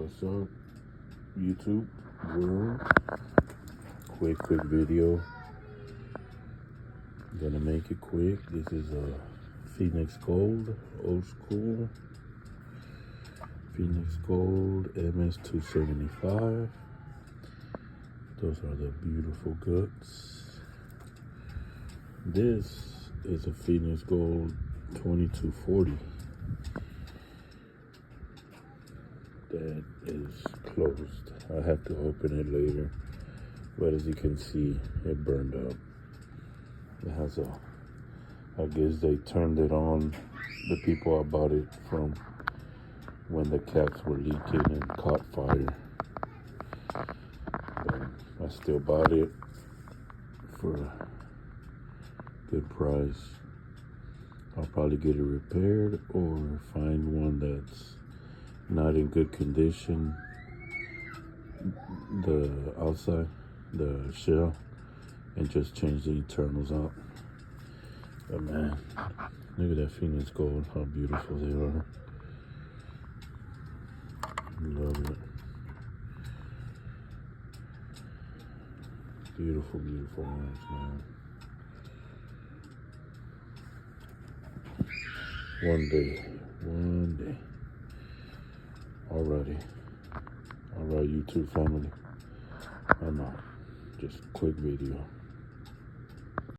What's up, YouTube world? Quick video. Gonna make it quick. This is a Phoenix Gold, old school Phoenix Gold ms-275. Those are the beautiful guts. This is a Phoenix Gold 2240 that is closed. I have to open it later, but as you can see, it burned up. It has I guess they turned it on, the people I bought it from, when the caps were leaking and caught fire. But I still bought it for a good price. I'll probably get it repaired or find one that's not in good condition, the outside, the shell, and just change the internals out. But man, look at that Phoenix Gold, how beautiful they are. Love it. Beautiful, beautiful ones, man. One day. Alrighty. Alright, YouTube family. I'm out. Just a quick video.